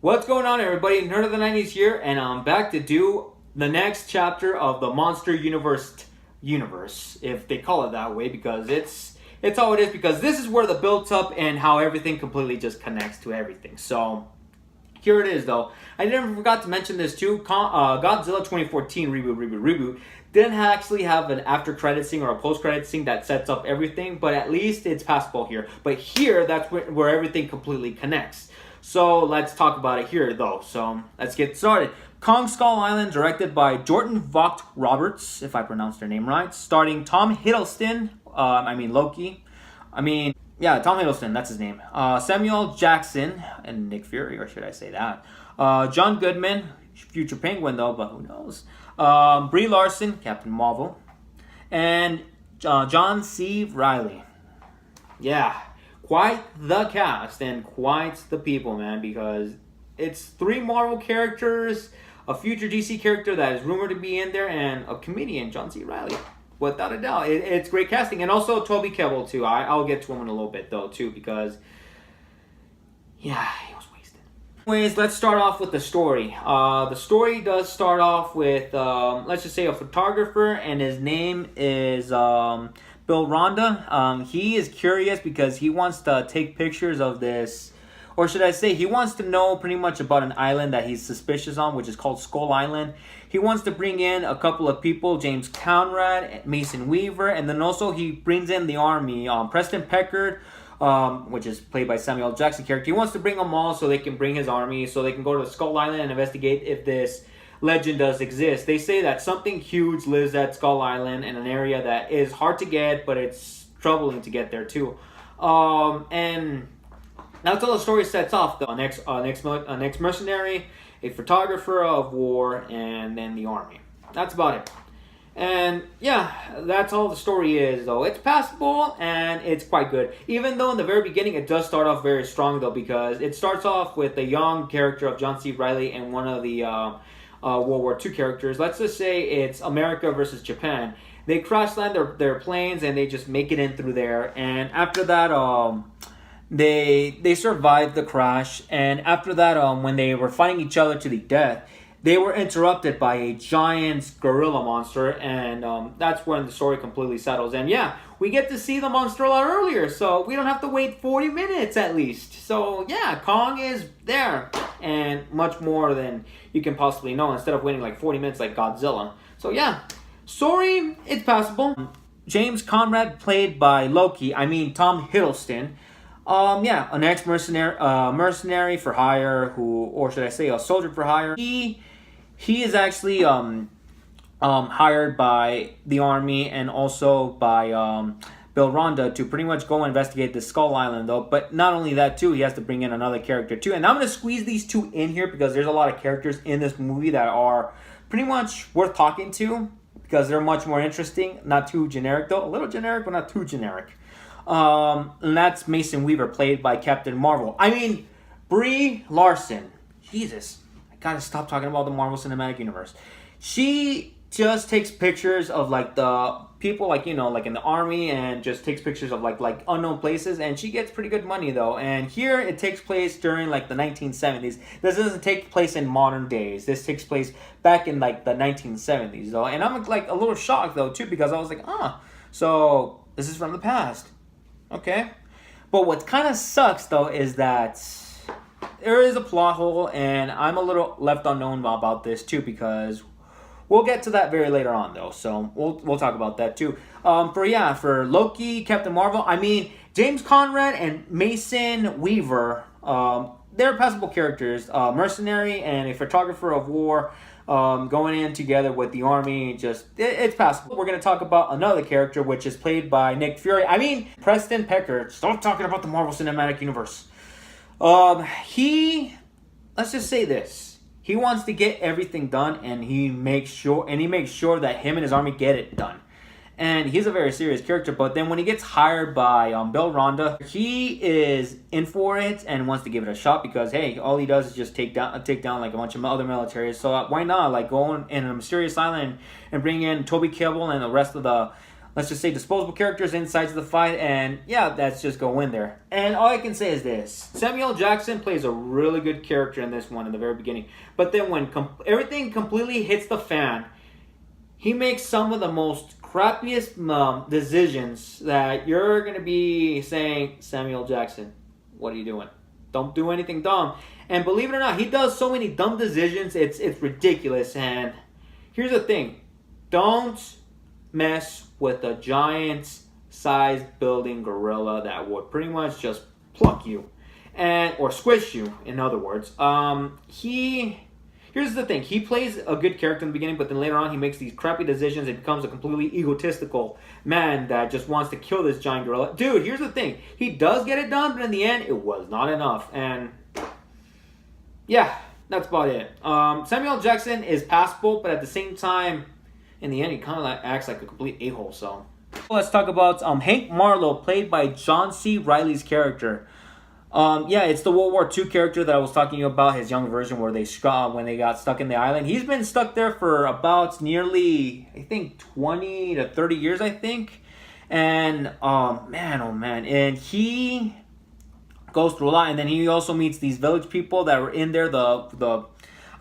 What's going on, everybody? Nerd of the 90s here, and I'm back to do the next chapter of the Monster Universe, if they call it that way, because it's all it is, because this is where the built up and how everything completely just connects to everything. So here it is, though. I never forgot to mention this too. Godzilla 2014 reboot didn't actually have an after credit scene or a post credit scene that sets up everything, but at least it's passable here. But here, that's where everything completely connects. So let's talk about it here, though. So let's get started. Kong Skull Island, directed by Jordan Vogt Roberts, if I pronounced their name right, starring Tom Hiddleston. Loki. Tom Hiddleston, that's his name. Samuel Jackson and Nick Fury, or should I say that? John Goodman, future Penguin though, but who knows? Brie Larson, Captain Marvel, and John C. Reilly. Yeah, quite the cast and quite the people, man, because it's 3 Marvel characters, a future DC character that is rumored to be in there, and a comedian, John C. Reilly. Without a doubt, it's great casting, and also Toby Kebbell too. I'll get to him in a little bit though too, because he was wasted. Anyways, let's start off with the story. The story does start off with let's just say a photographer, and his name is Bill Ronda. He is curious because he wants to take pictures of this. Or should I say, he wants to know pretty much about an island that he's suspicious on, which is called Skull Island. He wants to bring in a couple of people, James Conrad, Mason Weaver, and then also he brings in the army, Preston Peckard, which is played by Samuel Jackson character. He wants to bring them all so they can bring his army, so they can go to Skull Island and investigate if this legend does exist. They say that something huge lives at Skull Island in an area that is hard to get, but it's troubling to get there too. And that's how the story sets off. The next mercenary, a photographer of war, and then the army. That's about it. And yeah, that's all the story is, though. It's passable and it's quite good. Even though in the very beginning it does start off very strong, though, because it starts off with the young character of John C. Reilly and one of the World War II characters. Let's just say it's America versus Japan. They crash land their planes and they just make it in through there. And after that, They survived the crash, and after that, when they were fighting each other to the death, they were interrupted by a giant gorilla monster, and that's when the story completely settles. And yeah, we get to see the monster a lot earlier, so we don't have to wait 40 minutes at least. So yeah, Kong is there, and much more than you can possibly know, instead of waiting like 40 minutes like Godzilla. So yeah, story, it's passable. James Conrad, played by Tom Hiddleston. An mercenary for hire, or should I say, a soldier for hire. He is actually hired by the army and also by Bill Ronda to pretty much go investigate the Skull Island, though. But not only that, too, he has to bring in another character too. And I'm gonna squeeze these two in here because there's a lot of characters in this movie that are pretty much worth talking to because they're much more interesting. Not too generic though, a little generic, but not too generic. And that's Mason Weaver, played by Captain Marvel. Brie Larson. Jesus, I gotta stop talking about the Marvel Cinematic Universe. She just takes pictures of like the people, like in the army, and just takes pictures of like unknown places, and she gets pretty good money though. And here it takes place during like the 1970s. This doesn't take place in modern days. This takes place back in like the 1970s though. And I'm like a little shocked though too, because I was like, so this is from the past. Okay, but what kind of sucks though is that there is a plot hole, and I'm a little left unknown about this too, because we'll get to that very later on though. So we'll talk about that too. For Loki, Captain Marvel, James Conrad and Mason Weaver, they're passable characters. Mercenary and a photographer of war. Going in together with the army, it's passable. We're going to talk about another character, which is played by Nick Fury. Preston Peckard. Stop talking about the Marvel Cinematic Universe. Let's just say this. He wants to get everything done, and he makes sure that him and his army get it done. And he's a very serious character, but then when he gets hired by Bill Ronda, he is in for it and wants to give it a shot because, hey, all he does is just take down like a bunch of other militaries. So why not go in a mysterious island and bring in Toby Kebbell and the rest of the let's just say, disposable characters inside the fight, and yeah, let's just go in there. And all I can say is this: Samuel Jackson plays a really good character in this one in the very beginning, but then when everything completely hits the fan, he makes some of the most crappiest decisions that you're gonna be saying, Samuel Jackson, what are you doing? Don't do anything dumb. And believe it or not, he does so many dumb decisions, it's ridiculous. And here's the thing: don't mess with a giant-sized building gorilla that would pretty much just pluck you, or squish you. In other words, Here's the thing: he plays a good character in the beginning, but then later on he makes these crappy decisions and becomes a completely egotistical man that just wants to kill this giant gorilla. Dude, here's the thing: he does get it done, but in the end, it was not enough. And yeah, that's about it. Samuel Jackson is passable, but at the same time, in the end, he kind of acts like a complete a-hole. So let's talk about Hank Marlowe, played by John C. Reilly's character. Yeah, it's the World War II character that I was talking about, his young version where when they got stuck in the island. He's been stuck there for about nearly, I think, 20 to 30 years, I think. And, oh man. And he goes through a lot. And then he also meets these village people that were in there,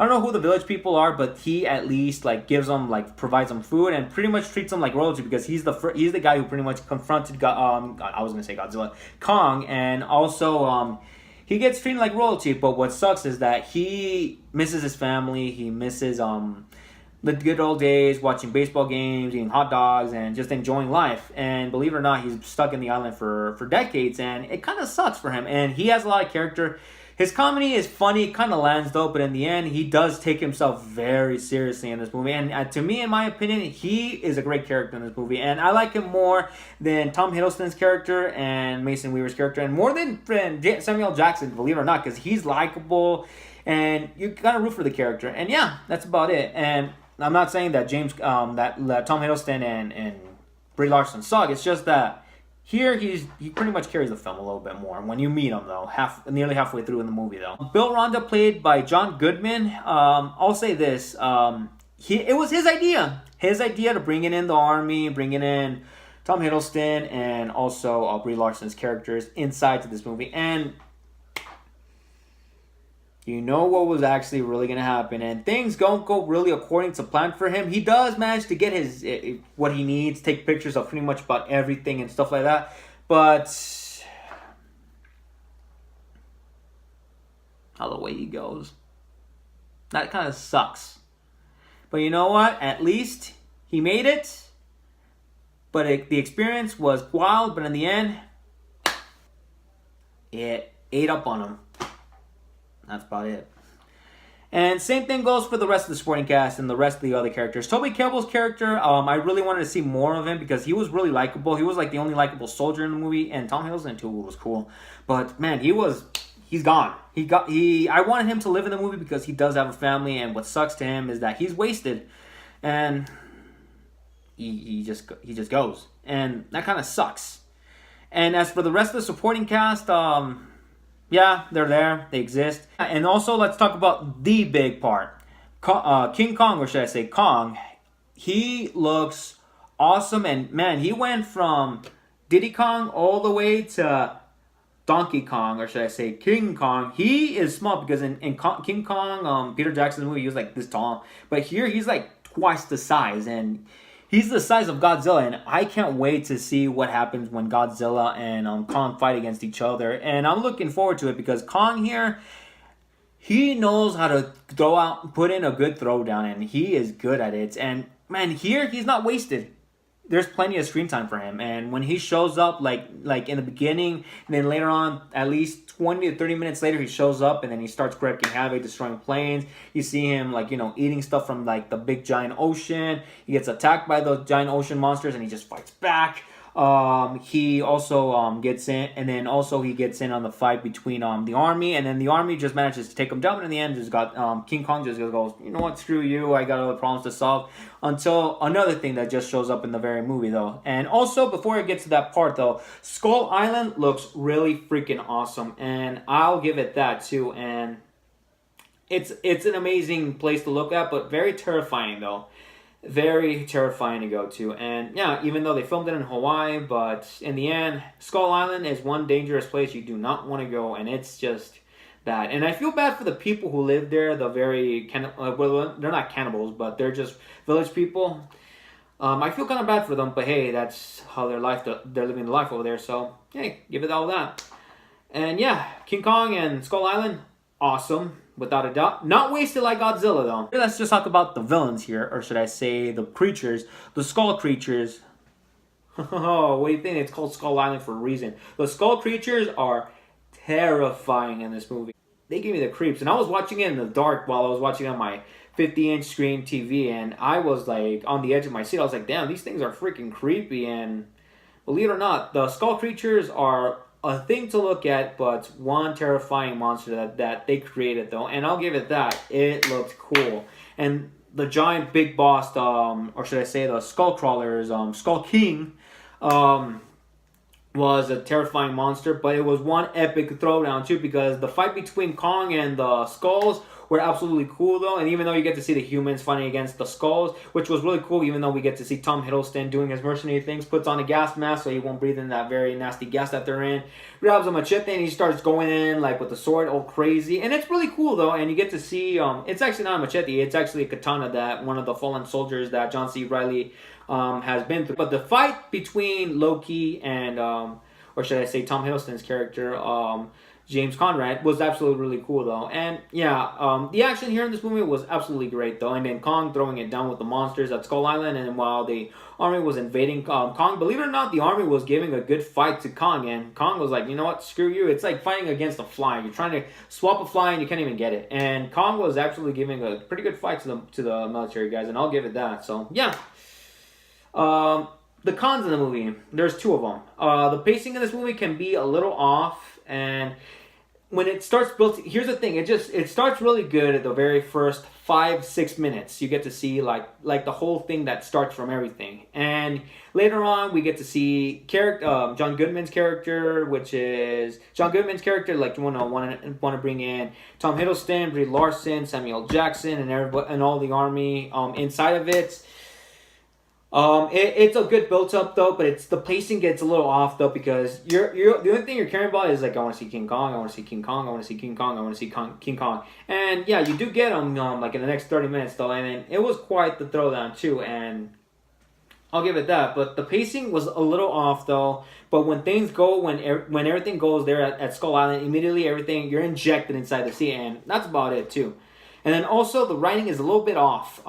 I don't know who the village people are, but he at least provides them food and pretty much treats them like royalty, because he's the guy who pretty much confronted I was gonna say Godzilla, Kong, and also he gets treated like royalty. But what sucks is that he misses his family. He misses the good old days, watching baseball games, eating hot dogs, and just enjoying life. And believe it or not, he's stuck in the island for decades, and it kind of sucks for him. And he has a lot of character. His comedy is funny, kind of lands though, but in the end, he does take himself very seriously in this movie. And to me, in my opinion, he is a great character in this movie. And I like him more than Tom Hiddleston's character and Mason Weaver's character, and more than Samuel Jackson, believe it or not, because he's likable and you kind of root for the character. And yeah, that's about it. And I'm not saying that that Tom Hiddleston and Brie Larson suck. It's just that here, he pretty much carries the film a little bit more when you meet him, though, nearly halfway through in the movie, though. Bill Randa, played by John Goodman. I'll say this: it was his idea to bring in the army, bringing in Tom Hiddleston, and also Brie Larson's characters inside to this movie. And you know what was actually really going to happen, and things don't go really according to plan for him. He does manage to get what he needs, take pictures of pretty much about everything and stuff like that. But how the way he goes, that kind of sucks. But you know what? At least he made it. But the experience was wild, but in the end, it ate up on him. That's about it. And same thing goes for the rest of the supporting cast and the rest of the other characters. Toby Kebbell's character, I really wanted to see more of him because he was really likable. He was like the only likable soldier in the movie, and Tom Hiddleston too was cool. But man, he's gone. I wanted him to live in the movie because he does have a family, and what sucks to him is that he's wasted, and he just goes, and that kind of sucks. And as for the rest of the supporting cast, yeah, they're there. They exist. And also, let's talk about the big part. King Kong, or should I say Kong, he looks awesome. And man, he went from Diddy Kong all the way to Donkey Kong, or should I say King Kong. He is small because in King Kong, Peter Jackson's movie, he was like this tall. But here, he's like twice the size. And he's the size of Godzilla, and I can't wait to see what happens when Godzilla and Kong fight against each other. And I'm looking forward to it because Kong here, he knows how to put in a good throwdown, and he is good at it. And man, here he's not wasted. There's plenty of screen time for him, and when he shows up, like in the beginning, and then later on, at least 20 to 30 minutes later, he shows up, and then he starts wreaking havoc, destroying planes. You see him, eating stuff from, the big giant ocean. He gets attacked by those giant ocean monsters, and he just fights back. He also gets in, and then also he gets in on the fight between the army, and then the army just manages to take him down, and in the end, just got King Kong just goes, you know what, screw you, I got other problems to solve. Until another thing that just shows up in the very movie, though. And also, before it gets to that part, though, Skull Island looks really freaking awesome, and I'll give it that too. And it's an amazing place to look at, but very terrifying, though. very terrifying to go to. And yeah, even though they filmed it in Hawaii, but in the end, Skull Island is one dangerous place you do not want to go, and it's just that. And I feel bad for the people who live there, the very well, they're not cannibals, but they're just village people. I feel kind of bad for them, but hey, that's how they're living their life over there. So hey, give it all that. And yeah, King Kong and Skull Island, awesome, without a doubt. Not wasted like Godzilla though. Let's just talk about the villains here, or should I say the creatures, the skull creatures. Oh, what do you think? It's called Skull Island for a reason. The skull creatures are terrifying in this movie. They give me the creeps, and I was watching it in the dark while I was watching it on my 50-inch screen TV, and I was like on the edge of my seat. I was like, damn, these things are freaking creepy. And believe it or not, the skull creatures are a thing to look at, but one terrifying monster that they created though, and I'll give it that. It looked cool. And the giant big boss, or should I say the skull crawlers, Skull King, was a terrifying monster, but it was one epic throwdown too, because the fight between Kong and the skulls were absolutely cool though. And even though you get to see the humans fighting against the skulls, which was really cool, even though we get to see Tom Hiddleston doing his mercenary things, puts on a gas mask so he won't breathe in that very nasty gas that they're in, grabs a machete and he starts going in like with the sword all crazy. And it's really cool though, and you get to see it's actually not a machete, it's actually a katana that one of the fallen soldiers that John C. Reilly has been through. But the fight between Loki and or should I say Tom Hiddleston's character, James Conrad, was absolutely really cool though. And yeah, the action here in this movie was absolutely great though. And then Kong throwing it down with the monsters at Skull Island, and while the army was invading Kong, believe it or not, the army was giving a good fight to Kong, and Kong was like, you know what, screw you. It's like fighting against a fly. You're trying to swap a fly and you can't even get it. And Kong was actually giving a pretty good fight to the military guys, and I'll give it that. So yeah. The cons in the movie, there's two of them. The pacing in this movie can be a little off, and when it starts built, here's the thing, it starts really good at the very first 5-6 minutes. You get to see like the whole thing that starts from everything, and later on we get to see John Goodman's character, like you want to bring in Tom Hiddleston, Brie Larson, Samuel Jackson, and everybody and all the army inside of it. It's a good build up though, but the pacing gets a little off though, because you're the only thing you're caring about is like, I want to see King Kong, I want to see King Kong, I want to see King Kong, I want to see King Kong, and yeah, you do get him like in the next 30 minutes though, and then it was quite the throwdown too, and I'll give it that. But the pacing was a little off though. But when things go, when everything goes there at Skull Island, immediately you're injected inside the sea, and that's about it too. And then also the writing is a little bit off.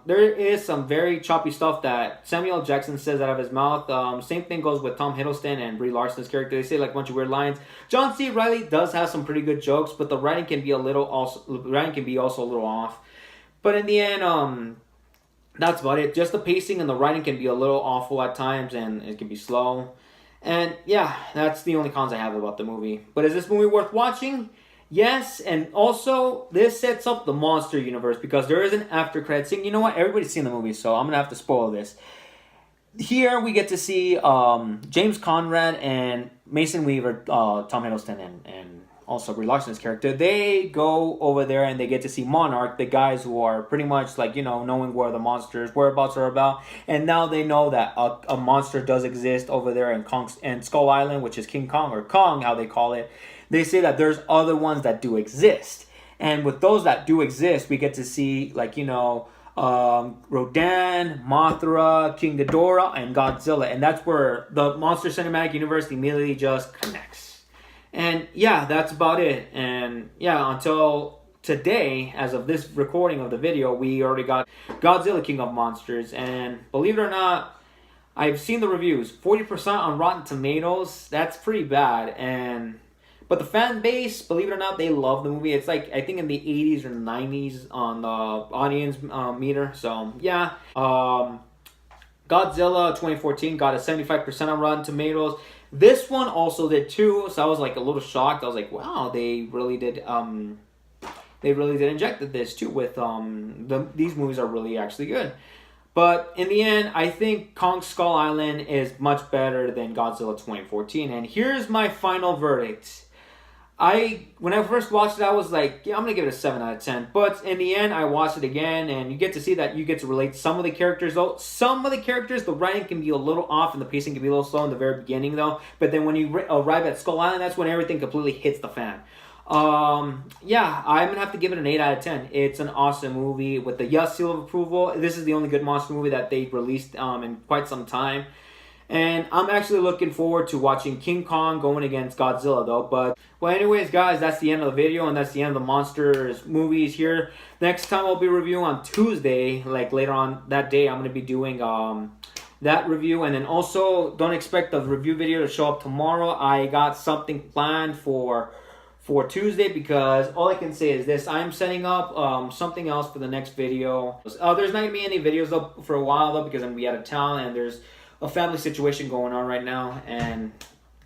There is some very choppy stuff that Samuel Jackson says out of his mouth. Same thing goes with Tom Hiddleston and Brie Larson's character. They say like a bunch of weird lines. John C. Reilly does have some pretty good jokes, but the writing can be also a little off. But in the end, that's about it. Just the pacing and the writing can be a little awful at times, and it can be slow. And yeah, that's the only cons I have about the movie. But is this movie worth watching? Yes, and also this sets up the monster universe, because there is an after credit scene. You know what? Everybody's seen the movie, so I'm gonna have to spoil this. Here we get to see James Conrad and Mason Weaver, Tom Hiddleston, and also Brie Larson's character. They go over there and they get to see Monarch, the guys who are pretty much like, knowing where the monsters' whereabouts are about. And now they know that a monster does exist over there in Skull Island, which is King Kong, or Kong, how they call it. They say that there's other ones that do exist. And with those that do exist, we get to see, Rodan, Mothra, King Ghidorah, and Godzilla. And that's where the Monster Cinematic Universe immediately just connects. And yeah, that's about it. And yeah, until today, as of this recording of the video, we already got Godzilla King of Monsters. And believe it or not, I've seen the reviews. 40% on Rotten Tomatoes. That's pretty bad. But the fan base, believe it or not, they love the movie. It's like, I think in the 80s or 90s on the audience meter. So yeah. Godzilla 2014 got a 75% on Rotten Tomatoes. This one also did too, so I was like a little shocked. I was like, wow, they really did injected this too with these movies are really actually good. But in the end, I think Kong Skull Island is much better than Godzilla 2014. And here's my final verdict. when I first watched it, I was like, yeah, I'm gonna give it a 7 out of 10. But in the end, I watched it again, and you get to see that you get to relate to some of the characters. Though some of the characters, the writing can be a little off, and the pacing can be a little slow in the very beginning, though. But then when you arrive at Skull Island, that's when everything completely hits the fan. Yeah, I'm gonna have to give it an 8 out of 10. It's an awesome movie with the Yes seal of approval. This is the only good monster movie that they released in quite some time. And I'm actually looking forward to watching King Kong going against Godzilla, though. But, well, anyways, guys, that's the end of the video, and that's the end of the Monsters movies here. Next time I'll be reviewing on Tuesday, like later on that day, I'm going to be doing that review. And then also, don't expect the review video to show up tomorrow. I got something planned for Tuesday, because all I can say is this: I'm setting up something else for the next video. There's not going to be any videos up for a while, though, because I'm going to be out of town, and there's a family situation going on right now and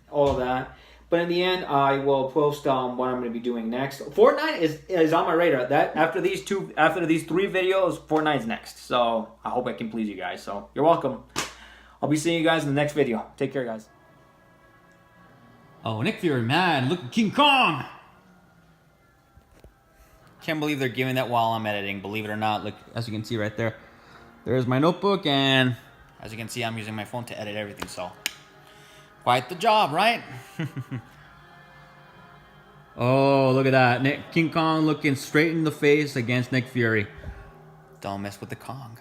all of that. But in the end, I will post what I'm going to be doing next. Fortnite is on my radar. That after these 3 videos, Fortnite's next. So I hope I can please you guys. So you're welcome. I'll be seeing you guys in the next video. Take care, guys. Oh, Nick Fury, man, look at King Kong. Can't believe they're giving that while I'm editing. Believe it or not, look, as you can see right there, there's my notebook, and as you can see, I'm using my phone to edit everything, so quite the job, right? Oh, look at that. King Kong looking straight in the face against Nick Fury. Don't mess with the Kong.